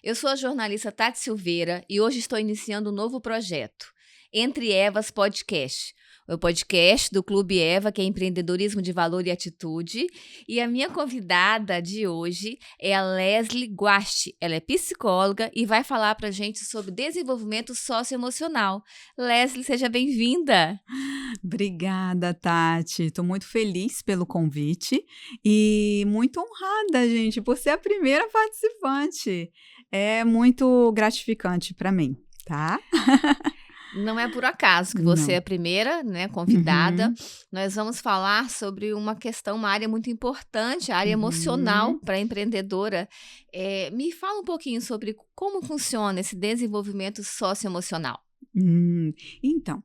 Eu sou a jornalista Tati Silveira e hoje estou iniciando um novo projeto, Entre Evas Podcast. O podcast do Clube Eva, que é empreendedorismo de valor e atitude. E a minha convidada de hoje é a Leslie Guasti. Ela é psicóloga e vai falar para a gente sobre desenvolvimento socioemocional. Leslie, seja bem-vinda. Obrigada, Tati. Estou muito feliz pelo convite e muito honrada, gente, por ser a primeira participante. É muito gratificante para mim, tá? Não é por acaso que você é a primeira, né, convidada. Uhum. Nós vamos falar sobre uma questão, uma área muito importante, a área emocional para a empreendedora. Me fala um pouquinho sobre como funciona esse desenvolvimento socioemocional. Então,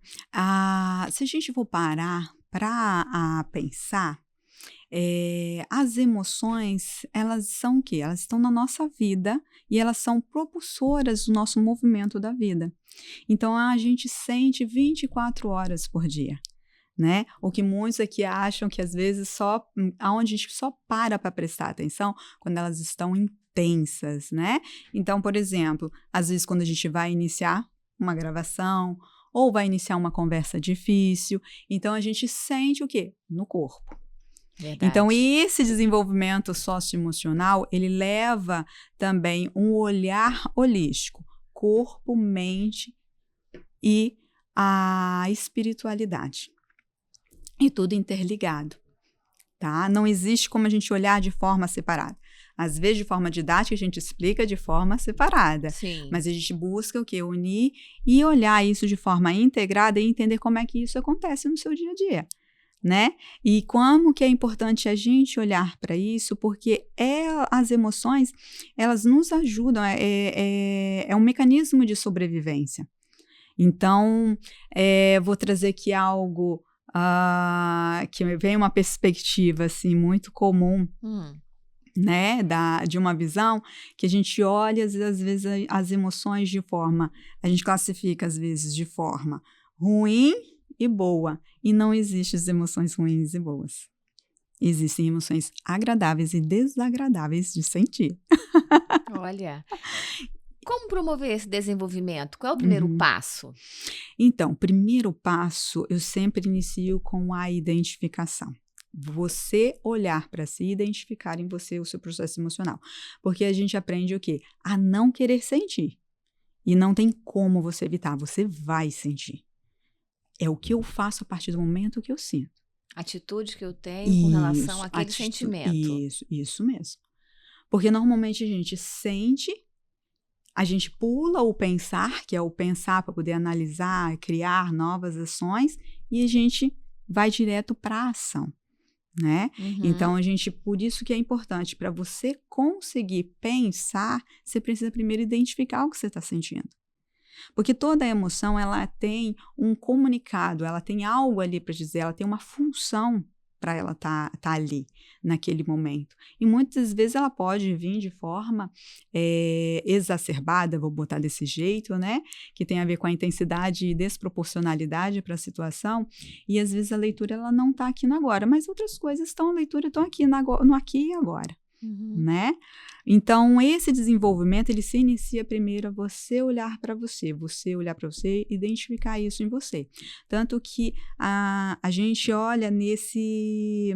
se a gente for parar para pensar, as emoções, elas são o quê? Elas estão na nossa vida e elas são propulsoras do nosso movimento da vida. Então, a gente sente 24 horas por dia, né? O que muitos aqui acham que às vezes aonde a gente só para prestar atenção quando elas estão intensas, né? Então, por exemplo, às vezes quando a gente vai iniciar uma gravação ou vai iniciar uma conversa difícil, então a gente sente o quê? No corpo. Verdade. Então, esse desenvolvimento socioemocional, ele leva também um olhar holístico, corpo, mente e a espiritualidade. E tudo interligado, tá? Não existe como a gente olhar de forma separada. Às vezes, de forma didática, a gente explica de forma separada. Sim. Mas a gente busca o quê? Unir e olhar isso de forma integrada e entender como é que isso acontece no seu dia a dia, né? E como que é importante a gente olhar para isso, porque as emoções, elas nos ajudam, é um mecanismo de sobrevivência. Então, vou trazer aqui algo que vem uma perspectiva assim, muito comum, né, de uma visão que a gente olha, às vezes, as emoções a gente classifica, às vezes, de forma ruim e boa, e não existem as emoções ruins e boas. Existem emoções agradáveis e desagradáveis de sentir. Olha, como promover esse desenvolvimento? Qual é o primeiro passo? Então, o primeiro passo eu sempre inicio com a identificação. Você olhar para si e identificar em você o seu processo emocional. Porque a gente aprende o quê? A não querer sentir. E não tem como você evitar, você vai sentir. É o que eu faço a partir do momento que eu sinto. Atitude que eu tenho com relação àquele sentimento. Isso mesmo. Porque normalmente a gente sente, a gente pula o pensar, que é o pensar para poder analisar, criar novas ações, e a gente vai direto para a ação, né? Então, por isso que é importante, para você conseguir pensar, você precisa primeiro identificar o que você está sentindo. Porque toda emoção, ela tem um comunicado, ela tem algo ali para dizer, ela tem uma função para ela tá ali, naquele momento. E muitas vezes ela pode vir de forma exacerbada, vou botar desse jeito, né? Que tem a ver com a intensidade e desproporcionalidade para a situação. E às vezes a leitura ela não está aqui no agora, mas outras coisas estão aqui no aqui e agora. Né? Então, esse desenvolvimento, ele se inicia primeiro a você olhar para você olhar para você, identificar isso em você. Tanto que a gente olha nesse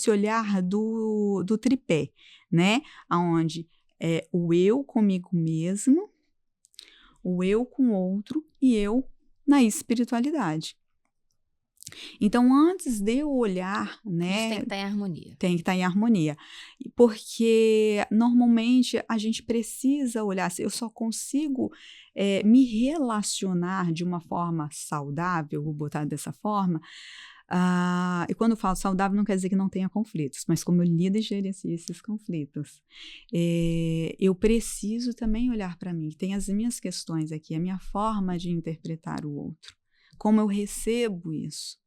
olhar do tripé, né? Onde é o eu comigo mesmo, o eu com o outro e eu na espiritualidade. Então, antes de eu olhar, né? Isso tem que estar em harmonia. Tem que estar em harmonia. Porque, normalmente, a gente precisa olhar, eu só consigo me relacionar de uma forma saudável, vou botar dessa forma, e quando eu falo saudável, não quer dizer que não tenha conflitos, mas como eu lido e gerencio esses conflitos. Eu preciso também olhar para mim, tem as minhas questões aqui, a minha forma de interpretar o outro. Como eu recebo isso,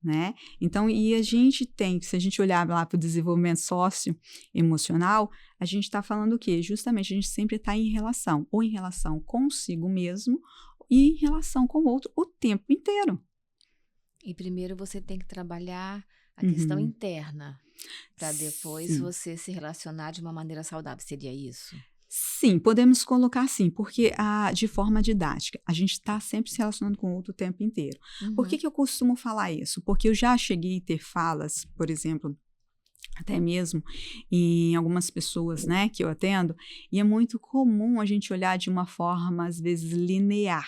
né? Então, e a gente tem, se a gente olhar lá para o desenvolvimento socioemocional, a gente está falando o quê? Justamente, a gente sempre está em relação, ou em relação consigo mesmo, e em relação com o outro o tempo inteiro. E primeiro você tem que trabalhar a questão interna, para depois você se relacionar de uma maneira saudável. Seria isso? Sim, podemos colocar assim, porque de forma didática, a gente está sempre se relacionando com o outro o tempo inteiro. Por que eu costumo falar isso? Porque eu já cheguei a ter falas, por exemplo, até mesmo em algumas pessoas, né, que eu atendo, e é muito comum a gente olhar de uma forma, às vezes, linear.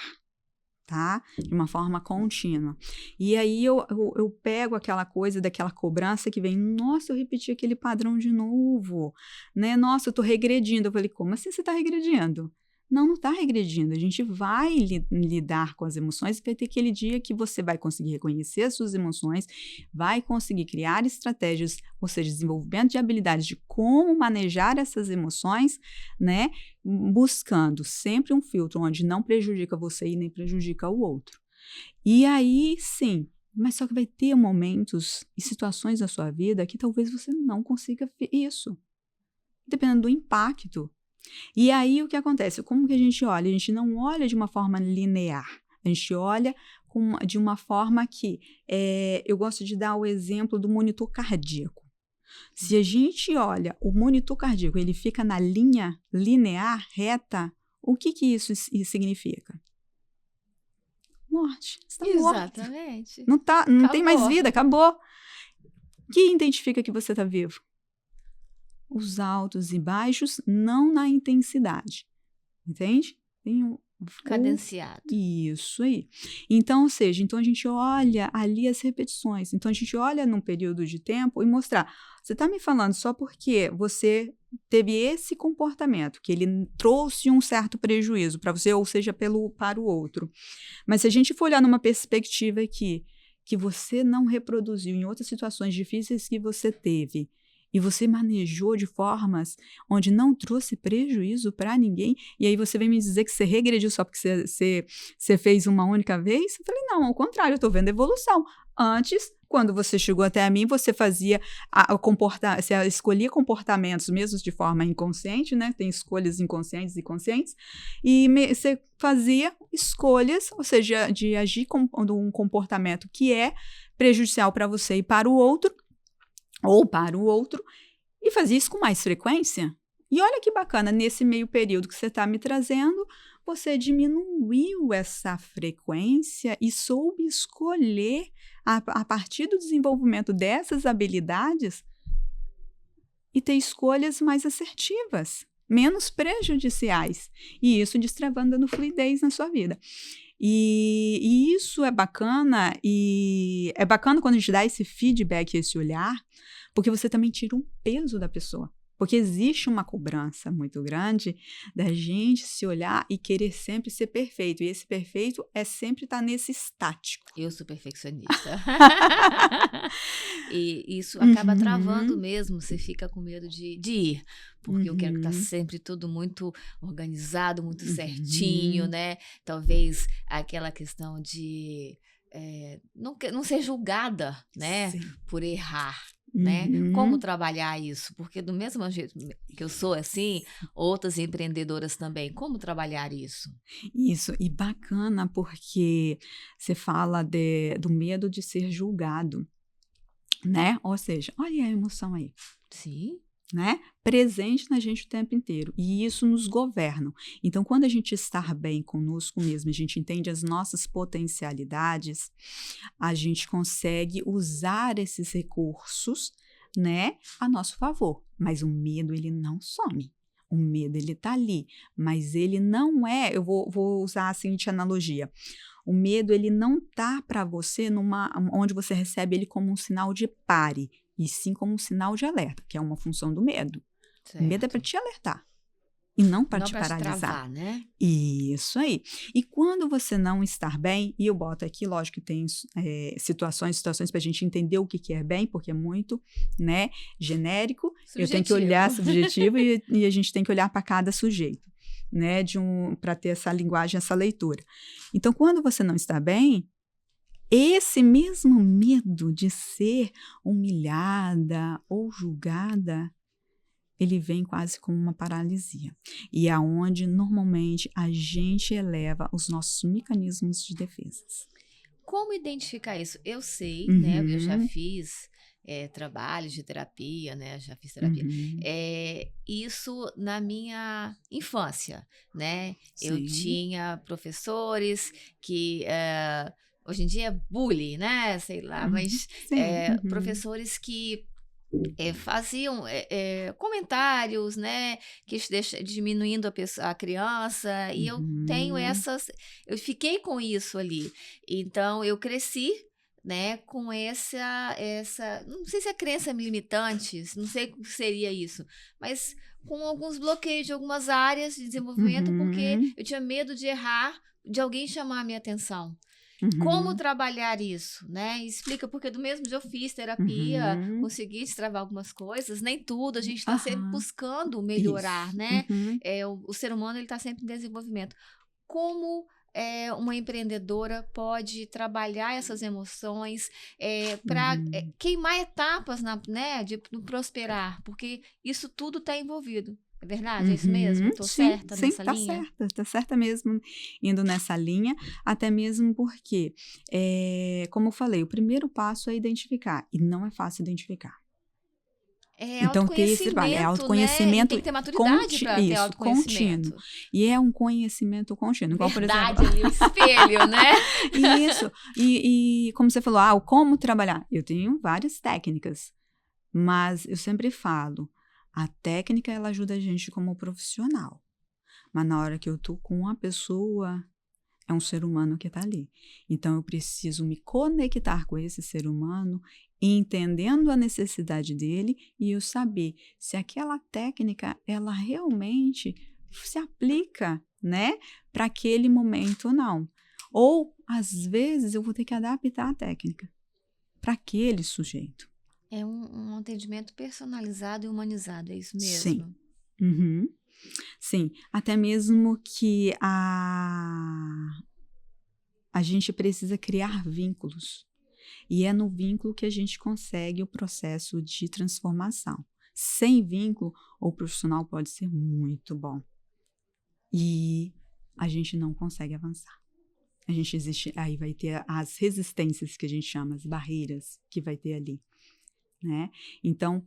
Tá? De uma forma contínua. E aí eu pego aquela coisa daquela cobrança que vem, nossa, eu repeti aquele padrão de novo, né? Nossa, eu tô regredindo. Eu falei, como assim você tá regredindo? Não está regredindo. A gente vai lidar com as emoções e vai ter aquele dia que você vai conseguir reconhecer as suas emoções, vai conseguir criar estratégias, ou seja, desenvolvimento de habilidades de como manejar essas emoções, né? Buscando sempre um filtro onde não prejudica você e nem prejudica o outro. E aí, sim, mas só que vai ter momentos e situações na sua vida que talvez você não consiga ver isso, dependendo do impacto. E aí o que acontece? Como que a gente olha? A gente não olha de uma forma linear. A gente olha de uma forma que eu gosto de dar o exemplo do monitor cardíaco. Se a gente olha o monitor cardíaco, ele fica na linha linear, reta, o que isso significa? Morte. Você está morto. Exatamente. Não tem mais vida, acabou. O que identifica que você está vivo? Os altos e baixos, não na intensidade. Entende? Tem cadenciado. Isso aí. Então, ou seja, a gente olha ali as repetições. Então, a gente olha num período de tempo e mostrar. Você está me falando só porque você teve esse comportamento, que ele trouxe um certo prejuízo para você, ou seja, para o outro. Mas se a gente for olhar numa perspectiva aqui, que você não reproduziu em outras situações difíceis que você teve, e você manejou de formas onde não trouxe prejuízo para ninguém, e aí você vem me dizer que você regrediu só porque você fez uma única vez? Eu falei, não, ao contrário, eu estou vendo evolução. Antes, quando você chegou até mim, você fazia você escolhia comportamentos mesmo de forma inconsciente, né? Tem escolhas inconscientes e conscientes, e você fazia escolhas, ou seja, de agir com um comportamento que é prejudicial para você e para o outro, ou para o outro, e fazia isso com mais frequência. E olha que bacana, nesse meio período que você está me trazendo, você diminuiu essa frequência e soube escolher, a partir do desenvolvimento dessas habilidades, e ter escolhas mais assertivas, menos prejudiciais. E isso destravando fluidez na sua vida. E isso é bacana, e é bacana quando a gente dá esse feedback, esse olhar, porque você também tira um peso da pessoa. Porque existe uma cobrança muito grande da gente se olhar e querer sempre ser perfeito. E esse perfeito é sempre estar nesse estático. Eu sou perfeccionista. E isso acaba travando mesmo. Você fica com medo de ir. Porque eu quero que tá sempre tudo muito organizado, muito certinho, né? Talvez aquela questão de não ser julgada, né? Sim. Por errar. Né? Como trabalhar isso? Porque do mesmo jeito que eu sou assim, outras empreendedoras também, como trabalhar isso? Isso, e bacana porque você fala do medo de ser julgado, né? Ou seja, olha a emoção aí. Sim. Né? Presente na gente o tempo inteiro, e isso nos governa. Então, quando a gente está bem conosco mesmo, a gente entende as nossas potencialidades, a gente consegue usar esses recursos, né, a nosso favor. Mas o medo, ele não some. O medo, ele tá ali, mas ele não é, eu vou usar a seguinte analogia. O medo, ele não tá para você onde você recebe ele como um sinal de pare, e sim como um sinal de alerta, que é uma função do medo. Certo. O medo é para te alertar e não para te paralisar. Te travar, né? Isso aí. E quando você não estar bem, e eu boto aqui, lógico que tem situações para a gente entender o que é bem, porque é muito, né, genérico. Subjetivo. Eu tenho que olhar subjetivo e a gente tem que olhar para cada sujeito, né, para ter essa linguagem, essa leitura. Então, quando você não está bem, esse mesmo medo de ser humilhada ou julgada, ele vem quase como uma paralisia. E é onde, normalmente, a gente eleva os nossos mecanismos de defesa. Como identificar isso? Eu sei, né? Eu já fiz trabalhos de terapia, né? Já fiz terapia. Isso na minha infância, né? Eu Sim. tinha professores que... hoje em dia é bullying, né? Sei lá, mas Sim. professores que faziam comentários, né? Que diminuindo a criança. E eu tenho eu fiquei com isso ali. Então, eu cresci, né, com essa, não sei se é crença limitante, não sei o que seria isso, mas com alguns bloqueios de algumas áreas de desenvolvimento, porque eu tinha medo de errar, de alguém chamar a minha atenção. Como trabalhar isso, né? Explica, porque do mesmo jeito eu fiz terapia, consegui destravar algumas coisas, nem tudo, a gente está sempre buscando melhorar, né? O ser humano, ele está sempre em desenvolvimento. Como uma empreendedora pode trabalhar essas emoções para queimar etapas, né, de prosperar, porque isso tudo está envolvido. É verdade? É isso mesmo? Estou certa nessa linha? Sim, tá certa mesmo, indo nessa linha, até mesmo porque, como eu falei, o primeiro passo é identificar, e não é fácil identificar. Então, ter esse trabalho, é autoconhecimento, né? Tem que ter maturidade para ter autoconhecimento. Contínuo. E é um conhecimento contínuo. Igual, Verdade, por exemplo, ali, o espelho, né? Isso. E como você falou, como trabalhar? Eu tenho várias técnicas, mas eu sempre falo, a técnica, ela ajuda a gente como profissional. Mas na hora que eu tô com uma pessoa, é um ser humano que tá ali. Então, eu preciso me conectar com esse ser humano, entendendo a necessidade dele e eu saber se aquela técnica, ela realmente se aplica, né, para aquele momento ou não. Ou, às vezes, eu vou ter que adaptar a técnica para aquele sujeito. É um atendimento personalizado e humanizado, é isso mesmo? Sim. Sim, até mesmo que a gente precisa criar vínculos. E é no vínculo que a gente consegue o processo de transformação. Sem vínculo, o profissional pode ser muito bom. E a gente não consegue avançar. Aí vai ter as resistências que a gente chama, as barreiras que vai ter ali. Né? Então,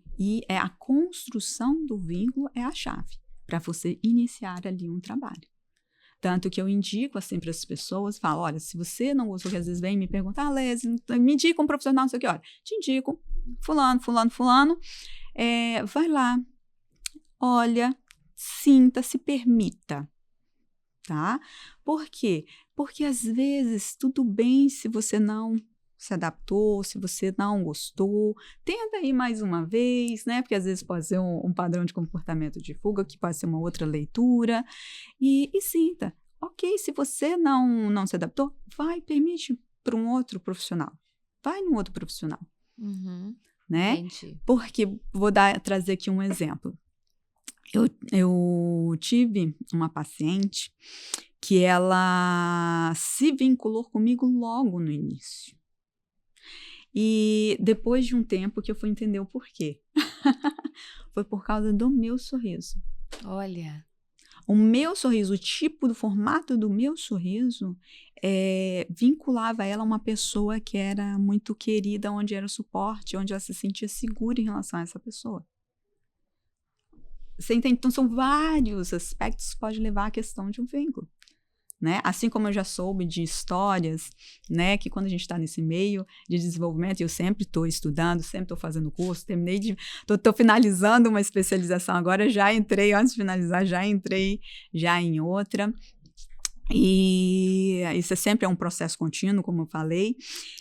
a construção do vínculo é a chave para você iniciar ali um trabalho. Tanto que eu indico assim para as pessoas, falo, olha, se você não gostou, que às vezes vem me perguntar, Lésia, me indica um profissional, não sei o que, olha, te indico, fulano, vai lá, olha, sinta, se permita, tá? Por quê? Porque às vezes tudo bem se você não se adaptou, se você não gostou, tenta aí mais uma vez, né? Porque às vezes pode ser um padrão de comportamento de fuga, que pode ser uma outra leitura, e sinta. Ok, se você não se adaptou, permite para um outro profissional. Vai num outro profissional. Né? Entendi. Porque, trazer aqui um exemplo. Eu tive uma paciente que ela se vinculou comigo logo no início. E depois de um tempo que eu fui entender o porquê. Foi por causa do meu sorriso. Olha. O meu sorriso, o tipo do formato do meu sorriso, vinculava ela a uma pessoa que era muito querida, onde era o suporte, onde ela se sentia segura em relação a essa pessoa. Você entende? Então, são vários aspectos que podem levar à questão de um vínculo. Né? Assim como eu já soube de histórias, né, que quando a gente está nesse meio de desenvolvimento, eu sempre estou estudando, sempre estou fazendo curso, estou finalizando uma especialização agora, antes de finalizar, já entrei em outra. E isso sempre é um processo contínuo, como eu falei,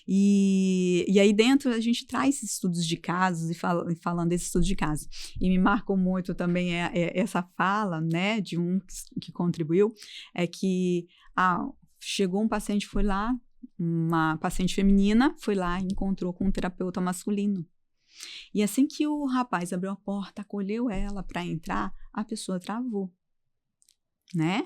e aí dentro a gente traz estudos de casos e falando desses estudos de casos. E me marcou muito também essa fala, né, de um que contribuiu, que chegou um paciente, foi lá, uma paciente feminina, foi lá e encontrou com um terapeuta masculino. E assim que o rapaz abriu a porta, acolheu ela para entrar, a pessoa travou. Né?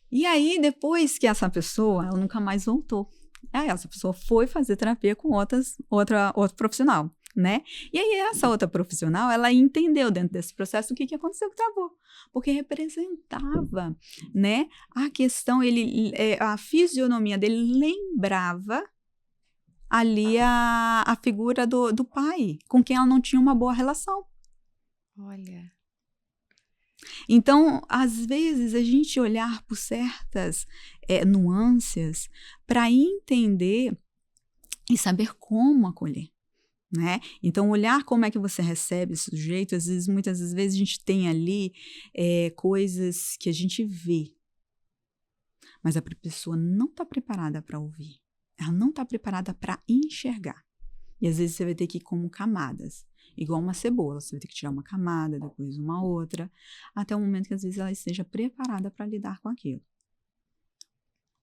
E aí, depois que essa pessoa, ela nunca mais voltou. Aí essa pessoa foi fazer terapia com outro profissional, né? E aí essa outra profissional, ela entendeu dentro desse processo o que aconteceu que travou. Porque representava, né? A questão, a fisionomia dele lembrava ali a figura do pai, com quem ela não tinha uma boa relação. Olha. Então, às vezes, a gente olhar por certas nuances para entender e saber como acolher, né? Então, olhar como é que você recebe esse sujeito, muitas vezes a gente tem ali coisas que a gente vê, mas a pessoa não está preparada para ouvir, ela não está preparada para enxergar. E às vezes você vai ter que ir como camadas. Igual uma cebola, você vai ter que tirar uma camada, depois uma outra, até o momento que às vezes ela esteja preparada para lidar com aquilo.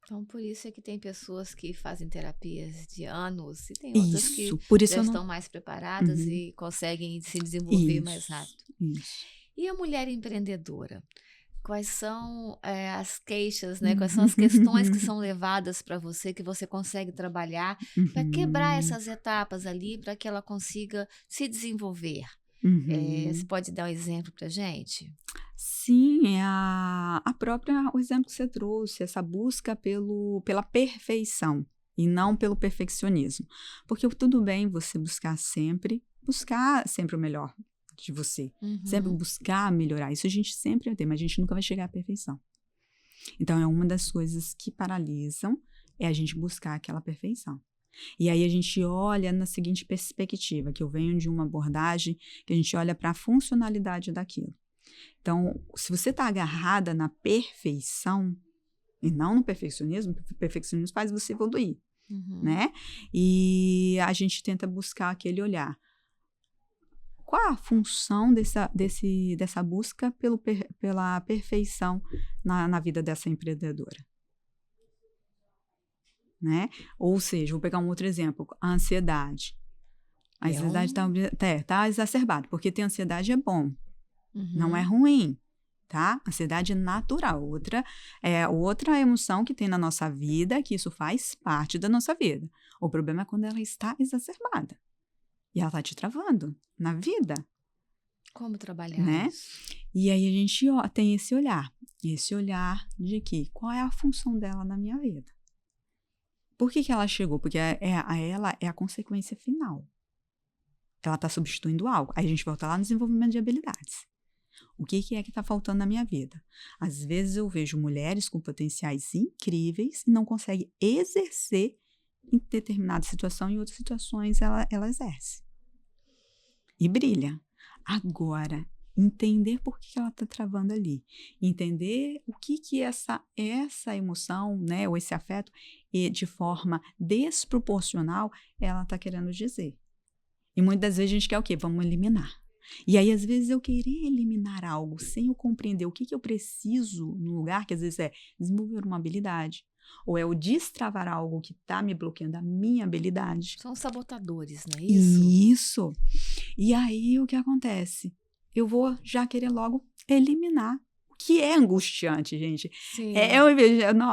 Então, por isso é que tem pessoas que fazem terapias de anos e tem outras que por isso já estão mais preparadas e conseguem se desenvolver mais rápido. Isso. E a mulher empreendedora? Quais são as queixas, né? Quais são as questões que são levadas para você, que você consegue trabalhar para quebrar essas etapas ali, para que ela consiga se desenvolver? Você pode dar um exemplo para a gente? Sim, o exemplo que você trouxe, essa busca pela perfeição e não pelo perfeccionismo. Porque tudo bem você buscar sempre o melhor de você, sempre buscar melhorar. Isso a gente sempre tem, mas a gente nunca vai chegar à perfeição. Então, é uma das coisas que paralisam, é a gente buscar aquela perfeição. E aí a gente olha na seguinte perspectiva, que eu venho de uma abordagem que a gente olha para a funcionalidade daquilo. Então, se você está agarrada na perfeição e não no perfeccionismo, o perfeccionismo faz você evoluir, né? E a gente tenta buscar aquele olhar. Qual a função dessa busca pela perfeição na vida dessa empreendedora? Né? Ou seja, vou pegar um outro exemplo, a ansiedade. A ansiedade está exacerbada, porque ter ansiedade é bom, não é ruim, tá? Ansiedade é natural, outra emoção que tem na nossa vida, que isso faz parte da nossa vida. O problema é quando ela está exacerbada. E ela está te travando na vida. Como trabalhar isso? E aí a gente tem esse olhar de que qual é a função dela na minha vida? Por que ela chegou? Porque ela é a consequência final. Ela está substituindo algo. Aí a gente volta lá no desenvolvimento de habilidades. O que é que está faltando na minha vida? Às vezes eu vejo mulheres com potenciais incríveis e não conseguem exercer em determinada situação, em outras situações ela exerce. E brilha. Agora, entender por que ela está travando ali. Entender o que essa emoção, né, ou esse afeto, de forma desproporcional, ela está querendo dizer. E muitas das vezes a gente quer o quê? Vamos eliminar. E aí, às vezes, eu querer eliminar algo sem eu compreender o que eu preciso no lugar, que às vezes é desenvolver uma habilidade, ou é o destravar algo que está me bloqueando a minha habilidade. São sabotadores, não é isso? Isso. E aí, o que acontece? Eu vou já querer logo eliminar. O que é angustiante, gente. Sim.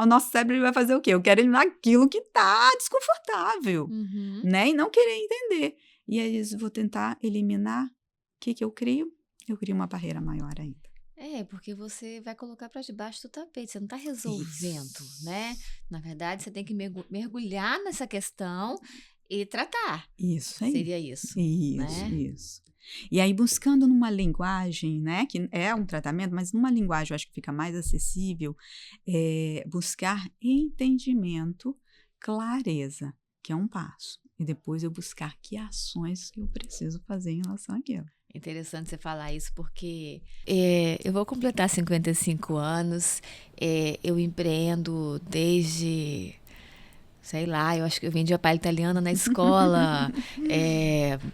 O nosso cérebro vai fazer o quê? Eu quero eliminar aquilo que está desconfortável, né? E não querer entender. E aí, eu vou tentar eliminar. O que eu crio? Eu crio uma barreira maior ainda. Porque você vai colocar para debaixo do tapete, você não está resolvendo, né? Na verdade, você tem que mergulhar nessa questão e tratar. Isso aí. Seria isso. Isso. E aí, buscando numa linguagem, né, que é um tratamento, mas numa linguagem eu acho que fica mais acessível, buscar entendimento, clareza, que é um passo. E depois eu buscar que ações que eu preciso fazer em relação àquilo. Interessante você falar isso, porque eu vou completar 55 anos, eu empreendo desde, sei lá, eu acho que eu vendia palha italiana na escola,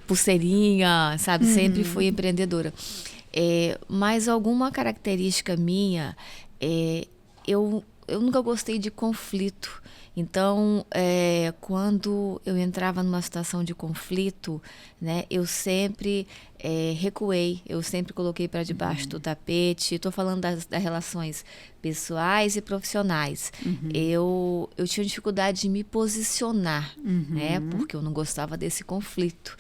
pulseirinha, sabe? Sempre fui empreendedora. Mas alguma característica minha, eu nunca gostei de conflito. Então, quando eu entrava numa situação de conflito, né, eu sempre recuei, eu sempre coloquei para debaixo do tapete. Estou falando das relações pessoais e profissionais. Eu tinha dificuldade de me posicionar, né, porque eu não gostava desse conflito.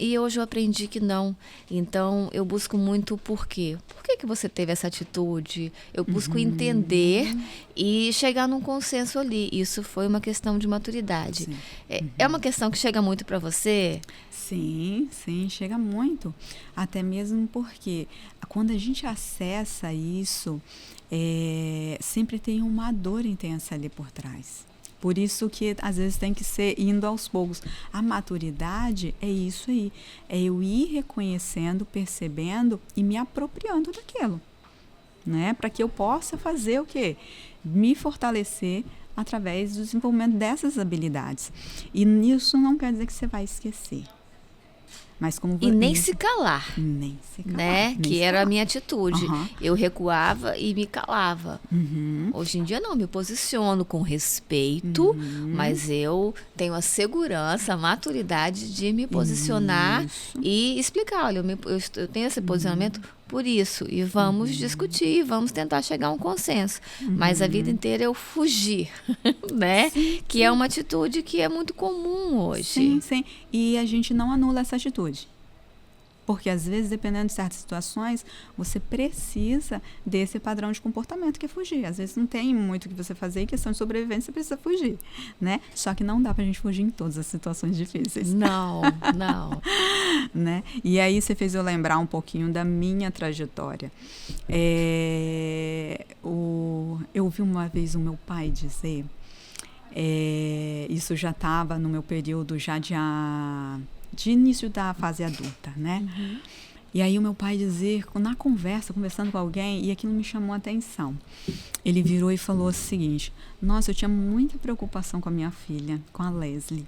E hoje eu aprendi que não. Então, eu busco muito o porquê. Por que você teve essa atitude? Eu busco entender e chegar num consenso ali. Isso foi uma questão de maturidade. É uma questão que chega muito para você? Sim, chega muito. Até mesmo porque quando a gente acessa isso, sempre tem uma dor intensa ali por trás. Por isso que às vezes tem que ser indo aos poucos. A maturidade é isso aí. É eu ir reconhecendo, percebendo e me apropriando daquilo. Né? Para que eu possa fazer o quê? Me fortalecer através do desenvolvimento dessas habilidades. E isso não quer dizer que você vai esquecer. Mas como e nem se calar. Nem se calar. Né? Nem que se era calar. a minha atitude. Eu recuava e me calava. Hoje em dia não, me posiciono com respeito, mas eu tenho a segurança, a maturidade de me posicionar e explicar, olha, eu tenho esse posicionamento por isso, e vamos discutir, vamos tentar chegar a um consenso. Mas a vida inteira eu fugi, né? Que é uma atitude que é muito comum hoje. Sim. E a gente não anula essa atitude. Porque, às vezes, dependendo de certas situações, você precisa desse padrão de comportamento que é fugir. Às vezes, não tem muito o que você fazer, em questão de sobrevivência, você precisa fugir, né? Só que não dá pra gente fugir em todas as situações difíceis. Não. Né? E aí, você fez eu lembrar um pouquinho da minha trajetória. Eu ouvi uma vez o meu pai dizer, isso já estava no meu período já de início da fase adulta, né? E aí o meu pai dizer, na conversa, conversando com alguém, e aquilo me chamou a atenção. Ele virou e falou o seguinte: nossa, eu tinha muita preocupação com a minha filha, com a Leslie.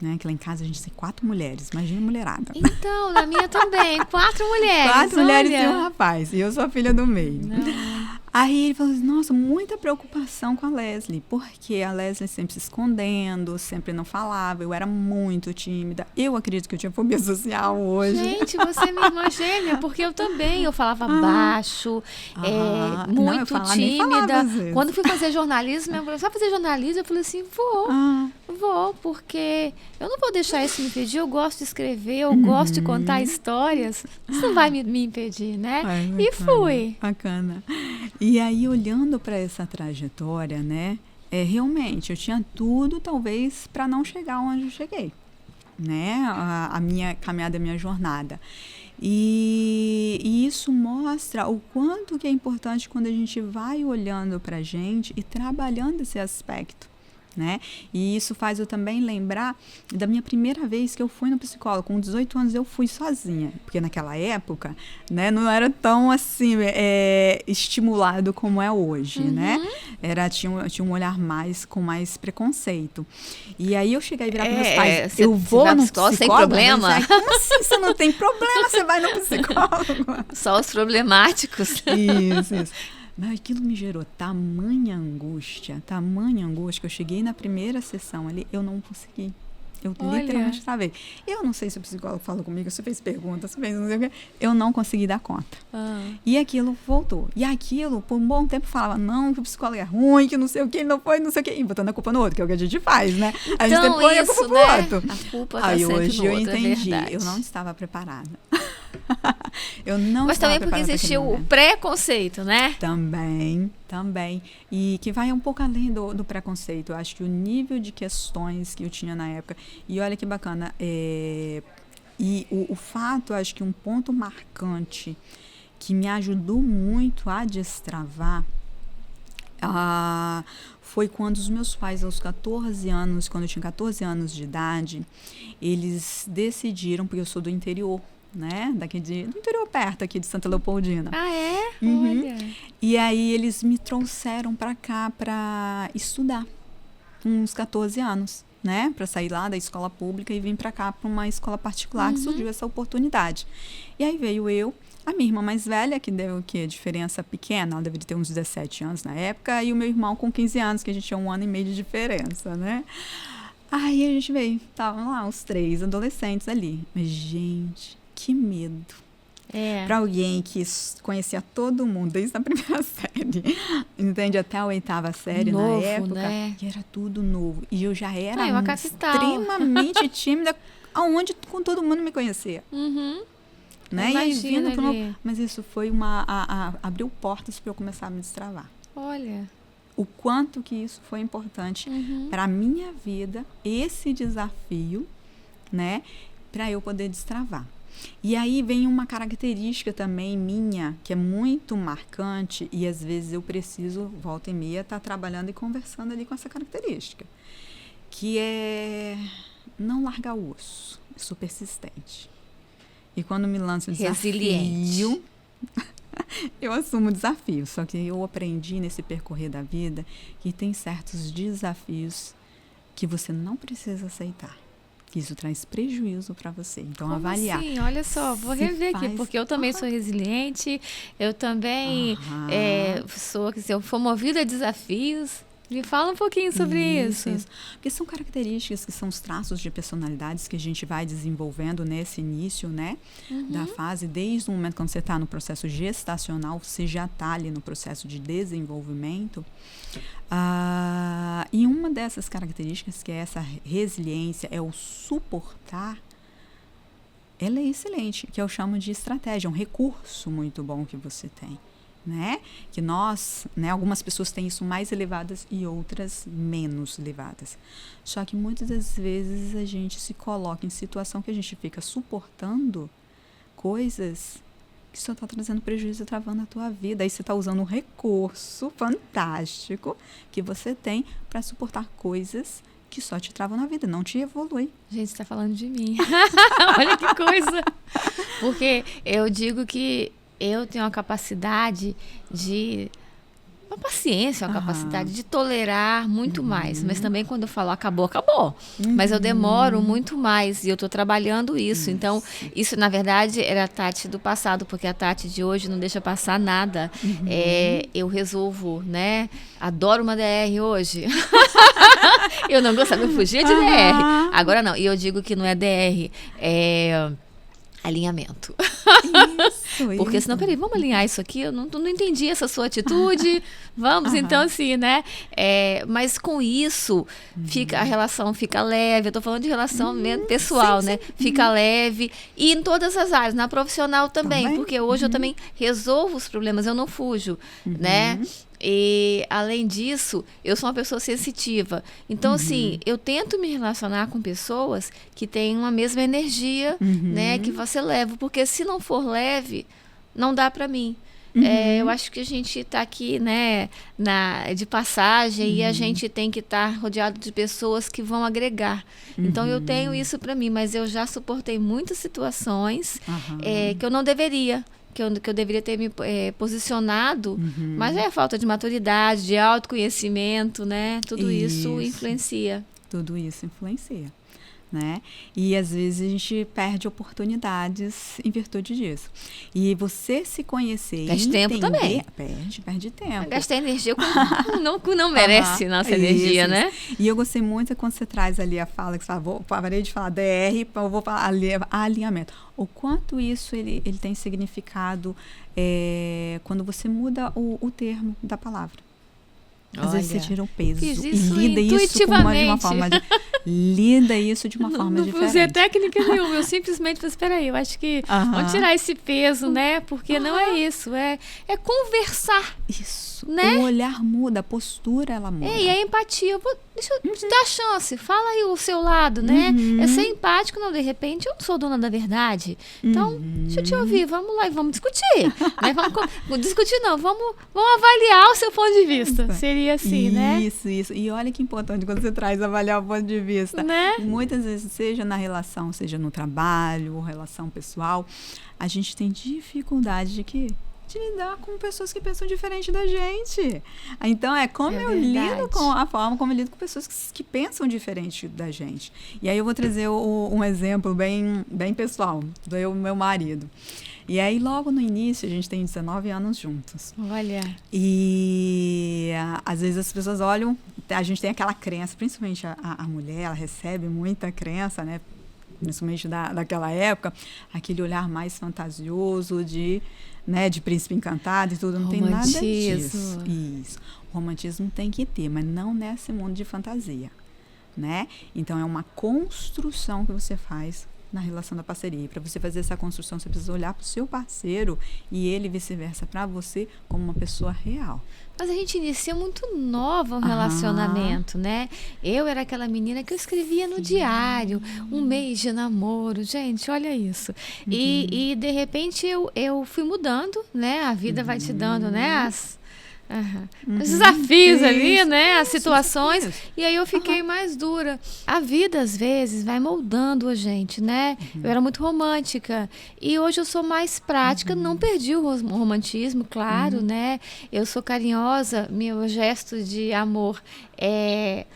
Né? Que lá em casa a gente tem 4 mulheres, imagina a mulherada. Então, na minha também, 4 mulheres. 4 mulheres e um rapaz, e eu sou a filha do meio. Não. Aí ele falou assim, nossa, muita preocupação com a Leslie, porque a Leslie sempre se escondendo, sempre não falava, eu era muito tímida. Eu acredito que eu tinha fobia social hoje. Gente, você é minha irmã gêmea, porque eu também, eu falava baixo, muito não, tímida. Falava, quando fui fazer jornalismo, eu falei, sabe fazer jornalismo? Eu falei assim, vou, porque eu não vou deixar isso me impedir, eu gosto de escrever, eu gosto de contar histórias, isso não vai me impedir, né? E fui. Bacana. E aí, olhando para essa trajetória, né, realmente, eu tinha tudo, talvez, para não chegar onde eu cheguei, né, a minha caminhada, a minha jornada. E isso mostra o quanto que é importante quando a gente vai olhando para a gente e trabalhando esse aspecto. Né? E isso faz eu também lembrar da minha primeira vez que eu fui no psicólogo. Com 18 anos eu fui sozinha, porque naquela época, né, não era tão assim estimulado como é hoje, né? Tinha um olhar com mais preconceito. E aí eu cheguei a virar para meus pais, eu vou no psicólogo sem problema? Mas, como assim você não tem problema, você vai no psicólogo? Só os problemáticos. Isso. Mas aquilo me gerou tamanha angústia, que eu cheguei na primeira sessão ali, eu não consegui. Eu literalmente travei. Eu não sei se o psicólogo falou comigo, se fez perguntas, se fez não sei o quê. Eu não consegui dar conta. E aquilo voltou. E aquilo, por um bom tempo, falava, não, que o psicólogo é ruim, que não sei o quê, não foi, não sei o quê. E botando a culpa no outro, que é o que a gente faz, né? A gente sempre põe a culpa pro outro. A culpa tá aí sempre hoje no eu outro, entendi. É Eu não estava preparada. Mas também porque existiu o preconceito, né? Também. E que vai um pouco além do preconceito. Eu acho que o nível de questões que eu tinha na época. E olha que bacana. E o fato, acho que um ponto marcante que me ajudou muito a destravar foi quando os meus pais, aos 14 anos, quando eu tinha 14 anos de idade, eles decidiram, porque eu sou do interior, né? Do interior perto aqui de Santa Leopoldina. Ah, é? Olha. E aí eles me trouxeram para cá para estudar, com uns 14 anos, né? Para sair lá da escola pública e vir para cá para uma escola particular, que surgiu essa oportunidade. E aí veio eu, a minha irmã mais velha, que deu diferença pequena, ela deveria ter uns 17 anos na época, e o meu irmão com 15 anos, que a gente tinha 1 ano e meio de diferença, né? Aí a gente veio, estavam lá os 3 adolescentes ali. Mas, gente, que medo. Para alguém que conhecia todo mundo desde a primeira série, entende? Até a 8ª série novo, na época, né? E era tudo novo. E eu já era uma capital. extremamente tímida aonde com todo mundo me conhecia. Né? Imagina, mas isso foi abriu portas para eu começar a me destravar. Olha. O quanto que isso foi importante para a minha vida, esse desafio, né? Para eu poder destravar. E aí vem uma característica também minha, que é muito marcante, e às vezes eu preciso, volta e meia, estar trabalhando e conversando ali com essa característica, que é não largar o osso. Eu sou persistente. E quando me lanço o desafio, eu assumo o desafio. Só que eu aprendi nesse percorrer da vida que tem certos desafios que você não precisa aceitar. Que isso traz prejuízo para você. Então, como avaliar. Sim, olha só, vou rever aqui, porque eu também sou resiliente, eu também eu for movida a desafios. Me fala um pouquinho sobre isso. Porque são características que são os traços de personalidades que a gente vai desenvolvendo nesse início, né, da fase, desde o momento quando você está no processo gestacional, você já está ali no processo de desenvolvimento. E uma dessas características, que é essa resiliência, é o suportar, ela é excelente, que eu chamo de estratégia, um recurso muito bom que você tem. Né? Que nós, né, algumas pessoas têm isso mais elevadas e outras menos elevadas. Só que muitas das vezes a gente se coloca em situação que a gente fica suportando coisas que só está trazendo prejuízo e travando a tua vida. Aí você está usando um recurso fantástico que você tem para suportar coisas que só te travam na vida, não te evolui. Gente, você está falando de mim. Olha que coisa. Porque eu digo que eu tenho uma capacidade uma paciência, uma capacidade de tolerar muito mais. Mas também quando eu falo acabou. Mas eu demoro muito mais e eu estou trabalhando isso. Então, isso na verdade era a Tati do passado, porque a Tati de hoje não deixa passar nada. Eu resolvo, né? Adoro uma DR hoje. Eu não gostava, eu fugia de DR. Agora não. E eu digo que não é DR, é alinhamento. Porque senão, peraí, vamos alinhar isso aqui? Eu não entendi essa sua atitude. Vamos, então, assim, né? Mas com isso, a relação fica leve. Eu tô falando de relação mesmo pessoal, né? Fica leve. E em todas as áreas, na profissional também. Porque hoje eu também resolvo os problemas, eu não fujo, né? E, além disso, eu sou uma pessoa sensitiva. Então, assim, eu tento me relacionar com pessoas que têm uma mesma energia, né, que você leva. Porque se não for leve, não dá para mim. Eu acho que a gente está aqui, né, de passagem e a gente tem que estar rodeado de pessoas que vão agregar. Então, eu tenho isso para mim, mas eu já suportei muitas situações que eu não deveria. Que eu deveria ter me posicionado, mas é falta de maturidade, de autoconhecimento, né? Tudo isso influencia. Tudo isso influencia, né? E às vezes a gente perde oportunidades em virtude disso. E você se conhecer, perde tempo também. Perde tempo. Gastar energia não merece nossa energia, né? E eu gostei muito quando você traz ali a fala, que você fala, parei de falar DR, eu vou falar alinhamento. O quanto isso ele tem significado quando você muda o termo da palavra. Às vezes você tira o peso e lida isso de uma forma diferente. Não usei técnica nenhuma, eu simplesmente falei, espera aí, eu acho que vamos tirar esse peso, né? Porque não é isso, é conversar. Isso, né? O olhar muda, a postura ela muda. E a empatia, deixa eu te dar chance, fala aí o seu lado, né? É ser empático, não, de repente eu não sou dona da verdade, então deixa eu te ouvir, vamos lá e vamos discutir, né? Vamos discutir não, vamos avaliar o seu ponto de vista, seria assim, né? Isso, e olha que importante quando você traz avaliar o ponto de vista, né? Muitas vezes, seja na relação, seja no trabalho, ou relação pessoal, a gente tem dificuldade de lidar com pessoas que pensam diferente da gente. Então, eu lido com a forma como eu lido com pessoas que pensam diferente da gente. E aí eu vou trazer um exemplo bem, bem pessoal, do meu marido. E aí, logo no início, a gente tem 19 anos juntos. Olha. E às vezes as pessoas olham, a gente tem aquela crença, principalmente a mulher, ela recebe muita crença, né? Principalmente daquela época, aquele olhar mais fantasioso de príncipe encantado e tudo, não tem nada disso. Isso. O romantismo tem que ter, mas não nesse mundo de fantasia. né? Então, é uma construção que você faz na relação da parceria. E para você fazer essa construção, você precisa olhar para o seu parceiro e ele vice-versa para você como uma pessoa real. Mas a gente inicia muito nova um relacionamento, né? Eu era aquela menina que eu escrevia no diário, um mês de namoro. Gente, olha isso. E de repente eu fui mudando, né? A vida vai te dando, né? Os desafios ali, né? As situações. E aí eu fiquei mais dura. A vida, às vezes, vai moldando a gente, né? Eu era muito romântica. E hoje eu sou mais prática. Não perdi o romantismo, claro, né? Eu sou carinhosa. Meu gesto de amor é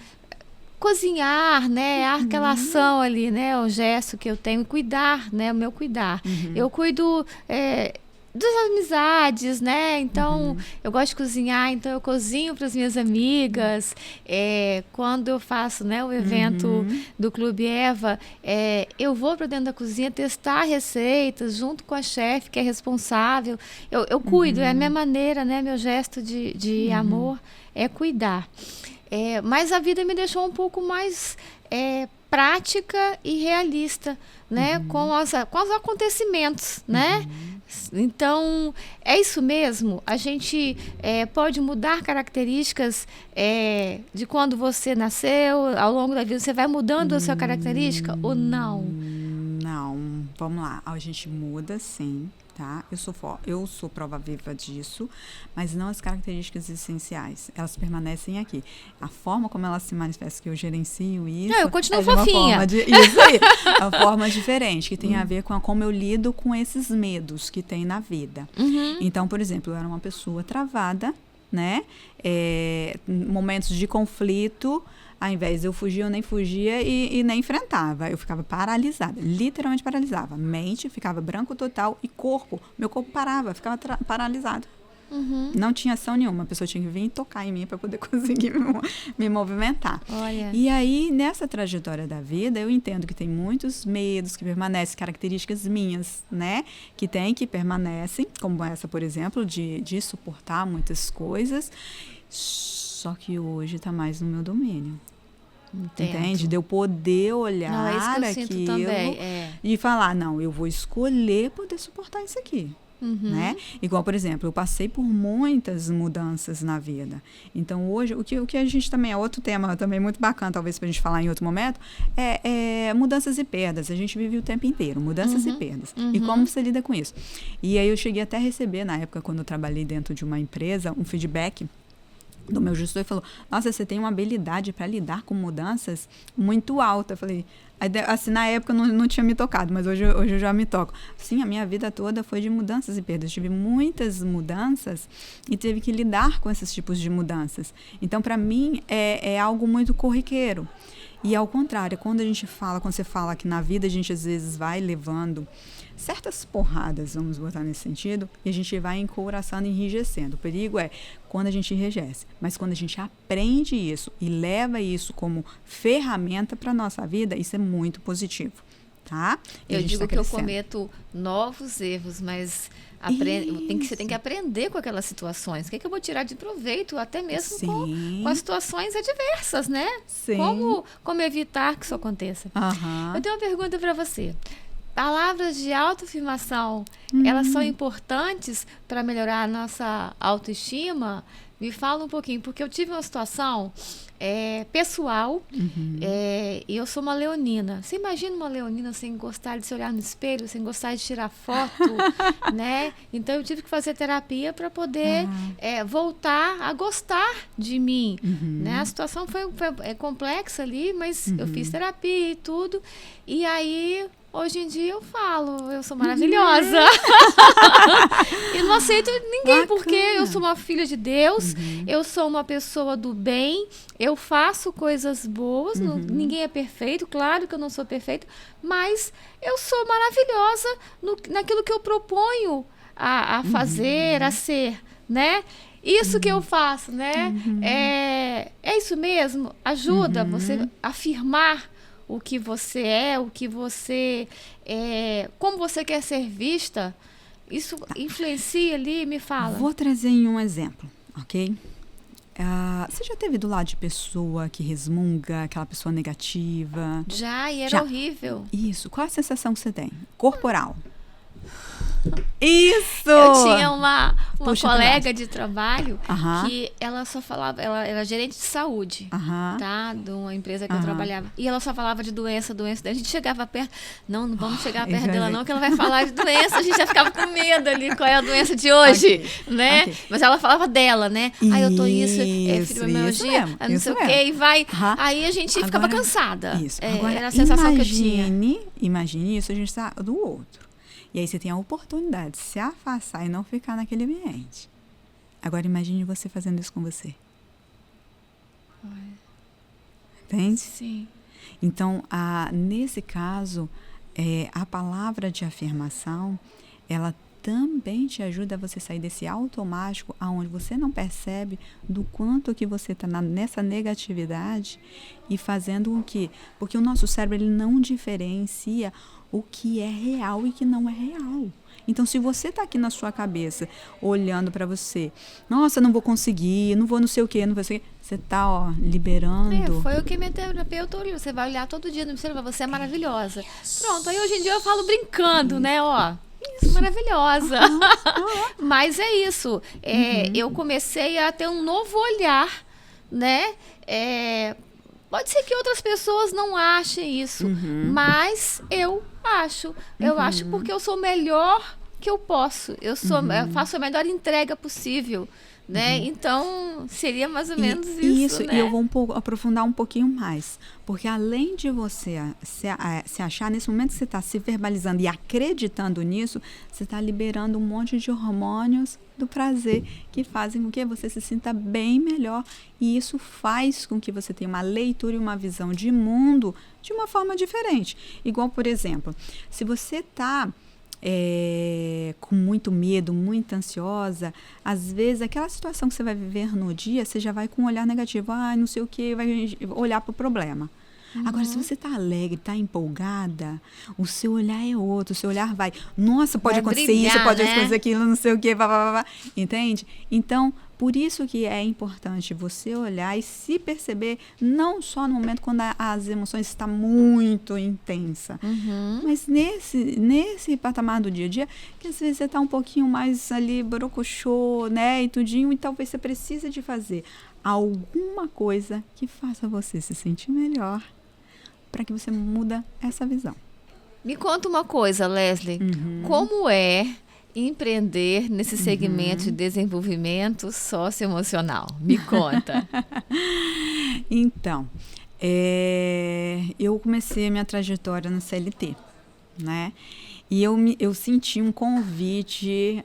cozinhar, né? Aquela ação ali, né? O gesto que eu tenho. Cuidar, né? O meu cuidar. Eu cuido... das amizades, né? Então, eu gosto de cozinhar, então eu cozinho para as minhas amigas. Quando eu faço, né, o evento do Clube Eva, eu vou para dentro da cozinha testar receitas junto com a chefe, que é responsável. Eu cuido, é a minha maneira, né? Meu gesto de amor é cuidar. Mas a vida me deixou um pouco mais prática e realista, né? Com os acontecimentos, né? Então, é isso mesmo. A gente pode mudar características de quando você nasceu, ao longo da vida, você vai mudando a sua característica ou não? Não, vamos lá. A gente muda, sim, tá? Eu sou prova viva disso, mas não as características essenciais. Elas permanecem aqui. A forma como elas se manifestam, que eu gerencio isso... eu continuo de uma fofinha. Isso aí. É uma forma diferente, que tem a ver com como eu lido com esses medos que tem na vida. Então, por exemplo, eu era uma pessoa travada, né? Momentos de conflito... Ao invés de eu fugir, eu nem fugia e nem enfrentava. Eu ficava paralisada, literalmente paralisava. Mente ficava branco total e meu corpo parava, ficava paralisado. Não tinha ação nenhuma. A pessoa tinha que vir e tocar em mim para poder conseguir me movimentar. Olha. E aí, nessa trajetória da vida, eu entendo que tem muitos medos que permanecem, características minhas, né? Que permanecem, como essa, por exemplo, de suportar muitas coisas. Só que hoje está mais no meu domínio. Entende? De eu poder olhar aquilo e falar, não, eu vou escolher poder suportar isso aqui. Né? Igual, por exemplo, eu passei por muitas mudanças na vida. Então, hoje, o que a gente também, é outro tema também muito bacana, talvez pra gente falar em outro momento, é mudanças e perdas. A gente vive o tempo inteiro, mudanças e perdas. E como você lida com isso? E aí eu cheguei até a receber, na época, quando eu trabalhei dentro de uma empresa, um feedback do meu gestor e falou, nossa, você tem uma habilidade para lidar com mudanças muito alta. Eu falei, assim, na época não tinha me tocado, mas hoje eu já me toco. Sim, a minha vida toda foi de mudanças e perdas. Eu tive muitas mudanças e teve que lidar com esses tipos de mudanças. Então, para mim, é algo muito corriqueiro. E ao contrário, quando você fala que na vida a gente às vezes vai levando certas porradas, vamos botar nesse sentido, e a gente vai encouraçando e enrijecendo. O perigo é quando a gente enrijece, mas quando a gente aprende isso e leva isso como ferramenta para a nossa vida, isso é muito positivo, tá? Eu digo que eu cometo novos erros, mas você tem que aprender com aquelas situações. O que eu vou tirar de proveito, até mesmo com as situações adversas, né? Sim. Como evitar que isso aconteça? Eu tenho uma pergunta para você. Palavras de autoafirmação, elas são importantes para melhorar a nossa autoestima? Me fala um pouquinho, porque eu tive uma situação pessoal, e eu sou uma leonina. Você imagina uma leonina sem gostar de se olhar no espelho, sem gostar de tirar foto, né? Então, eu tive que fazer terapia para poder voltar a gostar de mim. Né? A situação foi complexa ali, mas eu fiz terapia e tudo. E aí... Hoje em dia eu falo, eu sou maravilhosa. E não aceito ninguém, porque eu sou uma filha de Deus, eu sou uma pessoa do bem, eu faço coisas boas, ninguém é perfeito, claro que eu não sou perfeita, mas eu sou maravilhosa naquilo que eu proponho a fazer, a ser, né? Isso que eu faço, né? É isso mesmo, ajuda você a afirmar o que você o que você como você quer ser vista, isso influencia ali, me fala. Vou trazer um exemplo, ok? Você já teve do lado de pessoa que resmunga, aquela pessoa negativa? Já, e era horrível. Isso. Qual a sensação que você tem? Corporal. Isso! Eu tinha uma colega de trabalho que ela só falava, ela era gerente de saúde, tá? De uma empresa que eu trabalhava. E ela só falava de doença. A gente chegava perto, não vamos chegar perto dela não, que ela vai falar de doença. A gente já ficava com medo ali, qual é a doença de hoje, né? Mas ela falava dela, né? Eu tô fibromialgia, não sei o quê, e vai. Aí a gente ficava cansada. Isso. Agora, era a sensação que eu tinha. Imagine isso, a gente tá do outro. E aí você tem a oportunidade de se afastar e não ficar naquele ambiente. Agora imagine você fazendo isso com você. Entende? Sim. Então, nesse caso, a palavra de afirmação, ela também te ajuda a você sair desse automático aonde você não percebe do quanto que você está nessa negatividade e fazendo o quê? Porque o nosso cérebro ele não diferencia o que é real e que não é real. Então, se você está aqui na sua cabeça, olhando para você, nossa, não vou conseguir, não vou não sei o quê, não vou sei o quê, você está, liberando. Foi o que minha terapeuta olhou. Você vai olhar todo dia no espelho, você é maravilhosa. Pronto, aí hoje em dia eu falo brincando, né, isso, maravilhosa. Mas é isso. Eu comecei a ter um novo olhar, né? Pode ser que outras pessoas não achem isso, mas eu acho. Eu acho porque eu sou o melhor que eu posso. Eu faço a melhor entrega possível, né? Então, seria mais ou menos isso, né? E eu vou aprofundar um pouquinho mais. Porque além de você se achar, nesse momento que você está se verbalizando e acreditando nisso, você está liberando um monte de hormônios do prazer que fazem com que você se sinta bem melhor. E isso faz com que você tenha uma leitura e uma visão de mundo de uma forma diferente. Igual, por exemplo, se você está com muito medo, muito ansiosa, às vezes aquela situação que você vai viver no dia, você já vai com um olhar negativo, não sei o que, vai olhar para o problema. Agora, se você está alegre, está empolgada, o seu olhar é outro, o seu olhar vai, nossa, pode acontecer brilhar, isso, pode acontecer aquilo, não sei o que, entende? Então, por isso que é importante você olhar e se perceber, não só no momento quando as emoções estão muito intensas, mas nesse patamar do dia a dia, que às vezes você está um pouquinho mais ali, borocochô, né, e tudinho, e talvez você precise de fazer alguma coisa que faça você se sentir melhor, para que você muda essa visão. Me conta uma coisa, Leslie. Como é empreender nesse segmento de desenvolvimento socioemocional? Me conta. Então, eu comecei a minha trajetória na CLT, né? E eu senti um convite,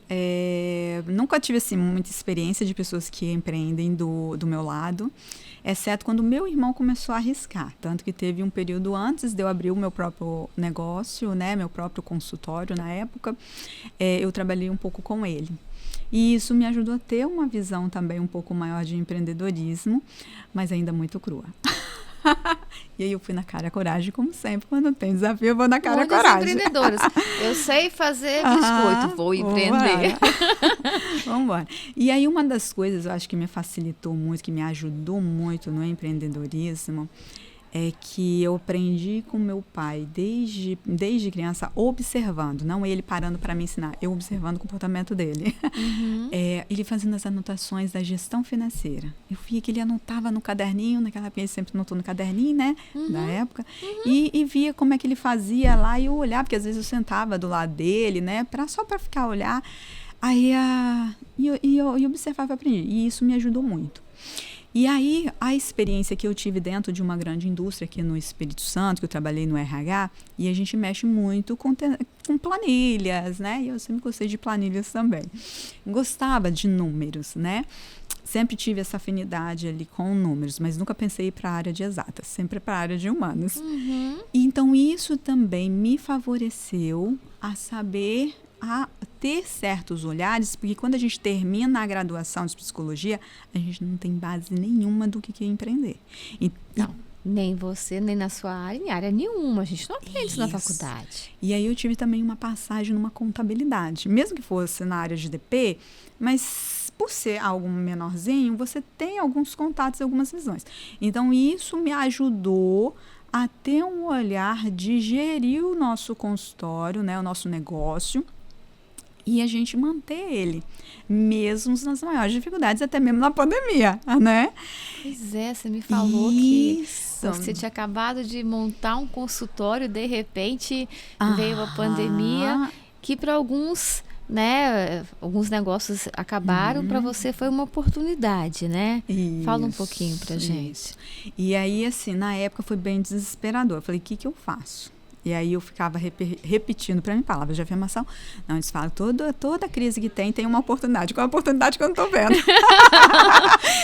nunca tive assim, muita experiência de pessoas que empreendem do meu lado, exceto quando meu irmão começou a arriscar. Tanto que teve um período antes de eu abrir o meu próprio negócio, né, meu próprio consultório na época, eu trabalhei um pouco com ele. E isso me ajudou a ter uma visão também um pouco maior de empreendedorismo, mas ainda muito crua. E aí eu fui na cara e coragem, como sempre, quando tem desafio eu vou na cara e coragem. Empreendedoras. Eu sei fazer biscoito, vou empreender. Vamos embora. E aí uma das coisas, eu acho que me facilitou muito, que me ajudou muito no empreendedorismo, é que eu aprendi com meu pai desde criança, observando, não ele parando para me ensinar, eu observando o comportamento dele. Ele fazendo as anotações da gestão financeira. Eu via que ele anotava no caderninho, naquela época ele sempre anotou no caderninho, né, da época, e via como é que ele fazia lá, e eu olhava, porque às vezes eu sentava do lado dele, né, só para ficar a olhar, aí eu observava e aprendi, e isso me ajudou muito. E aí, a experiência que eu tive dentro de uma grande indústria aqui no Espírito Santo, que eu trabalhei no RH, e a gente mexe muito com planilhas, né? E eu sempre gostei de planilhas também. Gostava de números, né? Sempre tive essa afinidade ali com números, mas nunca pensei para a área de exatas, sempre para a área de humanas. Então, isso também me favoreceu a saber a ter certos olhares, porque quando a gente termina a graduação de psicologia, a gente não tem base nenhuma do que é empreender. Não, nem você, nem na sua área, em área nenhuma. A gente não aprende isso na faculdade. E aí eu tive também uma passagem numa contabilidade, mesmo que fosse na área de DP, mas por ser algo menorzinho, você tem alguns contatos e algumas visões. Então, isso me ajudou a ter um olhar de gerir o nosso consultório, né, o nosso negócio, e a gente manter ele, mesmo nas maiores dificuldades, até mesmo na pandemia, né? Pois é, você me falou que você tinha acabado de montar um consultório, de repente veio a pandemia, que para alguns, né, alguns negócios acabaram, para você foi uma oportunidade, né? Fala um pouquinho pra gente. E aí, assim, na época foi bem desesperador. Eu falei, o que eu faço? E aí eu ficava repetindo para mim palavras de afirmação. Não, eles falam, toda crise que tem uma oportunidade. Qual é a oportunidade que eu não estou vendo?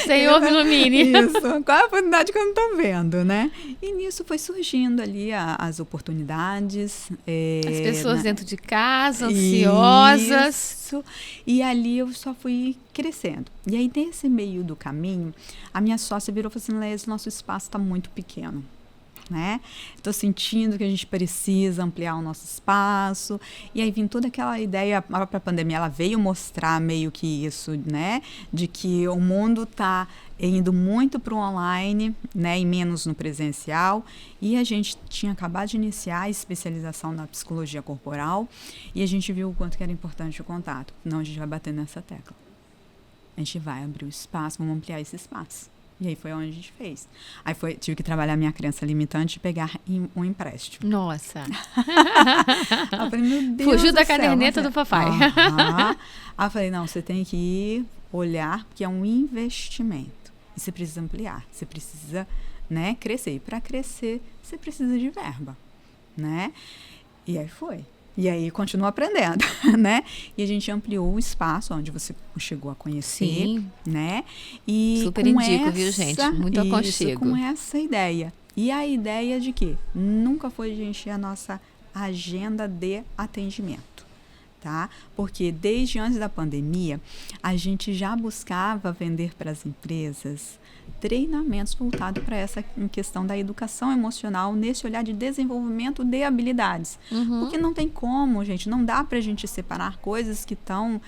Senhor, me ilumine. Isso, qual é a oportunidade que eu não estou vendo, né? E nisso foi surgindo ali as oportunidades. As pessoas dentro de casa, ansiosas. Isso. E ali eu só fui crescendo. E aí, nesse meio do caminho, a minha sócia virou e falou assim, Léa, nosso espaço está muito pequeno. Né? Estou sentindo que a gente precisa ampliar o nosso espaço. E aí vem toda aquela ideia, a própria pandemia, ela veio mostrar meio que isso, né? De que o mundo está indo muito para o online, né? E menos no presencial. E a gente tinha acabado de iniciar a especialização na psicologia corporal e a gente viu o quanto que era importante o contato. Não, a gente vai bater nessa tecla. A gente vai abrir o espaço, vamos ampliar esse espaço. E aí foi onde a gente fez. Aí tive que trabalhar minha crença limitante de pegar um empréstimo. Nossa! Eu falei, meu Deus fugiu da céu, caderneta do papai. Aí eu falei, não, você tem que olhar, porque é um investimento. E você precisa ampliar, você precisa, né, crescer. E para crescer, você precisa de verba, né? E aí foi. E aí continua aprendendo, né? E a gente ampliou o espaço onde você chegou a conhecer, sim, né? E super indico, viu, gente? Muito aconchego. Com essa ideia. E a ideia de que nunca foi de encher a nossa agenda de atendimento, tá? Porque desde antes da pandemia, a gente já buscava vender para as empresas treinamentos voltados para essa questão da educação emocional, nesse olhar de desenvolvimento de habilidades. Porque não tem como, gente, não dá para a gente separar coisas que estão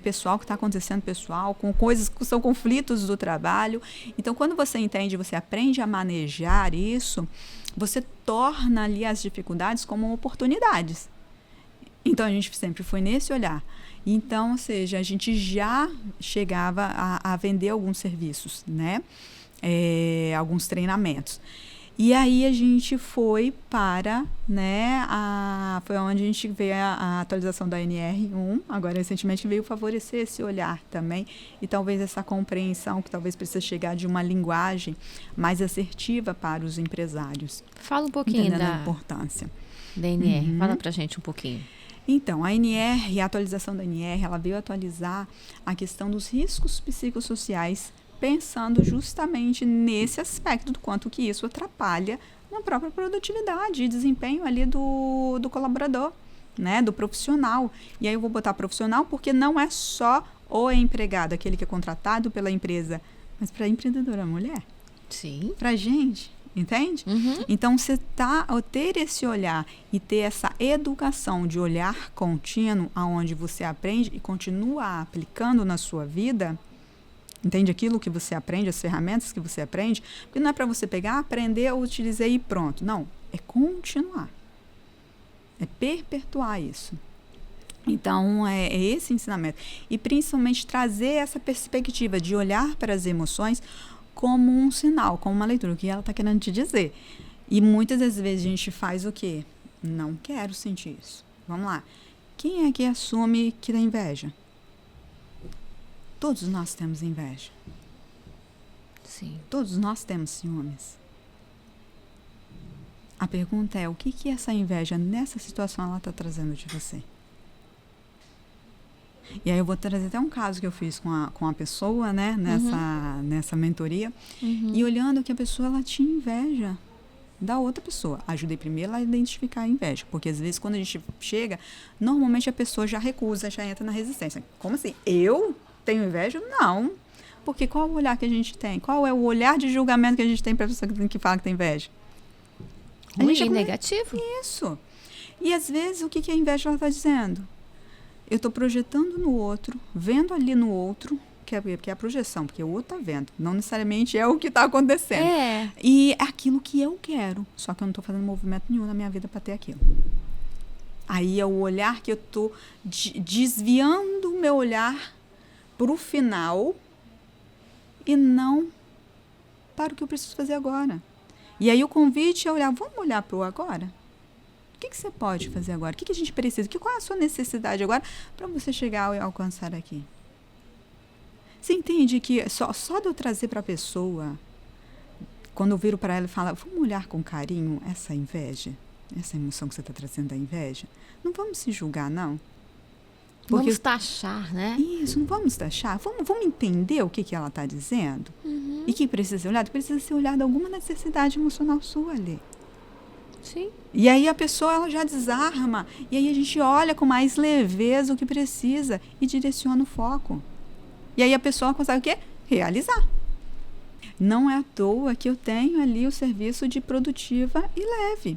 pessoal, que está acontecendo pessoal, com coisas que são conflitos do trabalho. Então, quando você entende, você aprende a manejar isso, você torna ali as dificuldades como oportunidades. Então, a gente sempre foi nesse olhar. Então, ou seja, a gente já chegava a vender alguns serviços, né? Alguns treinamentos. E aí a gente foi para, né? Foi onde a gente veio a atualização da NR1, agora recentemente veio favorecer esse olhar também e talvez essa compreensão que talvez precisa chegar de uma linguagem mais assertiva para os empresários. Fala um pouquinho da importância da NR, fala pra gente um pouquinho. Então, a NR, a atualização da NR, ela veio atualizar a questão dos riscos psicossociais, pensando justamente nesse aspecto do quanto que isso atrapalha na própria produtividade e desempenho ali do colaborador, né, do profissional. E aí eu vou botar profissional porque não é só o empregado, aquele que é contratado pela empresa, mas para a empreendedora mulher. Sim. Para a gente. Entende? Então, ter esse olhar e ter essa educação de olhar contínuo, aonde você aprende e continua aplicando na sua vida, entende aquilo que você aprende, as ferramentas que você aprende, porque não é para você pegar, aprender, utilizar e pronto. Não, é continuar. É perpetuar isso. Então, é esse ensinamento. E, principalmente, trazer essa perspectiva de olhar para as emoções como um sinal, como uma leitura, o que ela está querendo te dizer. E muitas das vezes a gente faz o quê? Não quero sentir isso. Vamos lá. Quem é que assume que tem inveja? Todos nós temos inveja. Sim. Todos nós temos ciúmes. A pergunta é, o que essa inveja nessa situação ela está trazendo de você? E aí eu vou trazer até um caso que eu fiz com a pessoa, né, nessa mentoria, e olhando que a pessoa ela tinha inveja da outra pessoa. Ajudei primeiro a identificar a inveja, porque às vezes quando a gente chega, normalmente a pessoa já recusa, já entra na resistência. Como assim? Eu tenho inveja? Não. Porque qual é o olhar que a gente tem? Qual é o olhar de julgamento que a gente tem para a pessoa que fala que tem inveja? Ruim, negativo? Isso. E às vezes o que a inveja está dizendo? Eu estou projetando no outro, vendo ali no outro, que é a projeção, porque o outro tá vendo. Não necessariamente é o que tá acontecendo. É. E é aquilo que eu quero. Só que eu não tô fazendo movimento nenhum na minha vida para ter aquilo. Aí é o olhar que eu tô desviando o meu olhar pro final e não para o que eu preciso fazer agora. E aí o convite é olhar, vamos olhar para o agora? O que você pode fazer agora? O que a gente precisa? Qual é a sua necessidade agora para você chegar e alcançar aqui? Você entende que só de eu trazer para a pessoa, quando eu viro para ela e falo, vamos olhar com carinho essa inveja, essa emoção que você está trazendo da inveja? Não vamos se julgar, não. Porque vamos taxar, né? Isso, não vamos taxar. Vamos entender o que ela está dizendo. Uhum. E que precisa ser olhado? Precisa ser olhado alguma necessidade emocional sua ali. Sim. E aí a pessoa ela já desarma. E aí a gente olha com mais leveza o que precisa e direciona o foco. E aí a pessoa consegue o quê? Realizar. Não é à toa que eu tenho ali o serviço de produtiva e leve.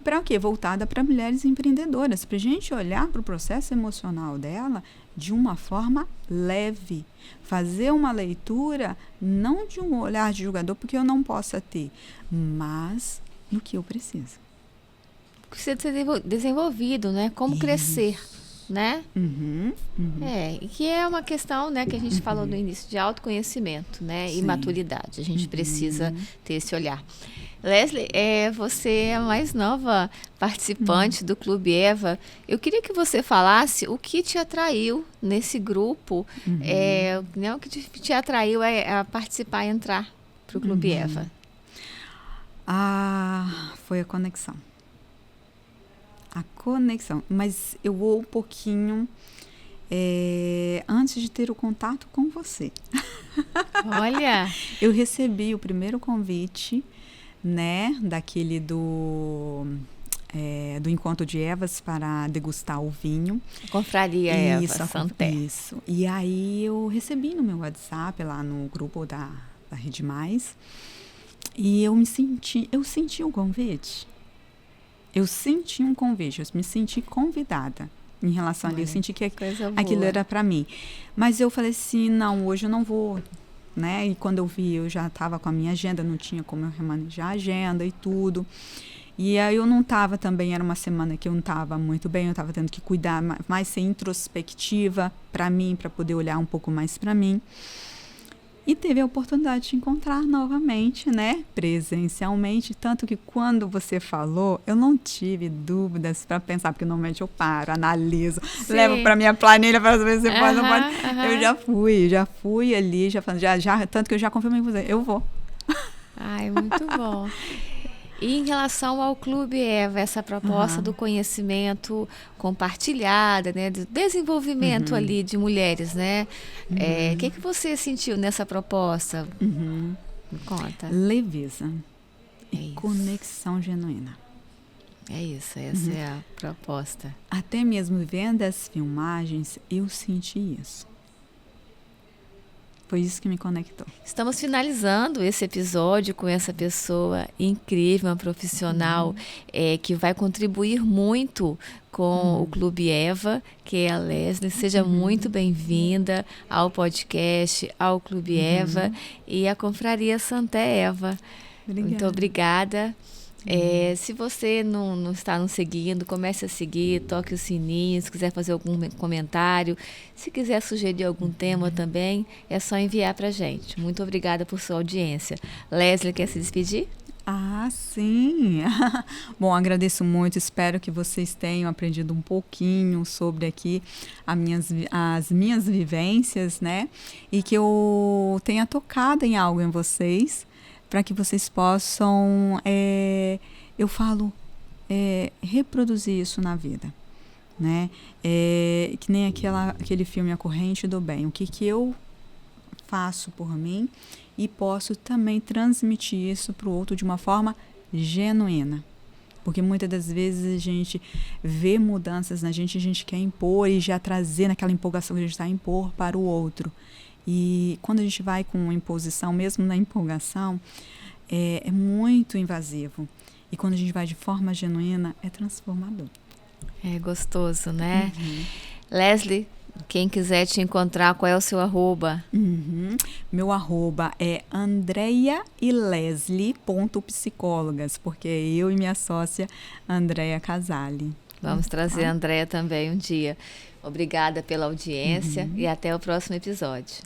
Para o quê? Voltada para mulheres empreendedoras. Para a gente olhar para o processo emocional dela de uma forma leve. Fazer uma leitura não de um olhar de julgador, porque eu não possa ter, mas no que eu preciso. Precisa ser desenvolvido, né? Como crescer, né? E que é uma questão, né, que a gente falou no início, de autoconhecimento, né? Sim. E maturidade. A gente precisa ter esse olhar. Leslie, você é a mais nova participante do Clube Eva. Eu queria que você falasse o que te atraiu nesse grupo, o que te atraiu a participar, a entrar para o Clube Eva. Foi a conexão. A conexão. Mas eu vou um pouquinho antes de ter o contato com você. Olha! Eu recebi o primeiro convite, né, daquele do Encontro de Evas para degustar o vinho. Confraria Eva, Santé. Isso. E aí eu recebi no meu WhatsApp, lá no grupo da Rede Mais, e eu senti um convite. Eu me senti convidada em relação ali. Eu senti que aquilo era para mim. Mas eu falei assim, não, hoje eu não vou, né? E quando eu vi, eu já estava com a minha agenda, não tinha como eu remanejar a agenda e tudo. E aí eu não estava também, era uma semana que eu não estava muito bem, eu estava tendo que cuidar, mais ser introspectiva para mim, para poder olhar um pouco mais para mim. E teve a oportunidade de te encontrar novamente, né? Presencialmente. Tanto que quando você falou, eu não tive dúvidas para pensar, porque normalmente eu paro, analiso, levo para minha planilha para ver se pode, não pode. Eu já fui ali, tanto que eu já confirmei com você, eu vou. Ai, muito bom. E em relação ao Clube Eva, essa proposta do conhecimento compartilhada, né, do desenvolvimento ali de mulheres, né? O que você sentiu nessa proposta? Me conta. Leveza e conexão genuína. É isso, essa é a proposta. Até mesmo vendo as filmagens, eu senti isso. Foi isso que me conectou. Estamos finalizando esse episódio com essa pessoa incrível, uma profissional que vai contribuir muito com o Clube Eva, que é a Leslie. Seja muito bem-vinda ao podcast, ao Clube Eva e à Confraria Santé Eva. Obrigada. Muito obrigada. Se você não está nos seguindo, comece a seguir, toque o sininho, se quiser fazer algum comentário, se quiser sugerir algum tema também, é só enviar para a gente. Muito obrigada por sua audiência. Leslie, quer se despedir? Sim. Bom, agradeço muito, espero que vocês tenham aprendido um pouquinho sobre aqui as minhas vivências, né? E que eu tenha tocado em algo em vocês, para que vocês possam, reproduzir isso na vida, né? Que nem aquele filme A Corrente do Bem. O que eu faço por mim e posso também transmitir isso para o outro de uma forma genuína. Porque muitas das vezes a gente vê mudanças na gente, a gente quer impor e já trazer naquela empolgação que a gente está a impor para o outro. E quando a gente vai com imposição, mesmo na empolgação, é muito invasivo. E quando a gente vai de forma genuína, é transformador. É gostoso, né? Leslie, Quem quiser te encontrar, qual é o seu arroba? Meu arroba é andreiaileslie.psicólogas, porque eu e minha sócia Andreia Casale. Vamos trazer a Andreia também um dia. Obrigada pela audiência e até o próximo episódio.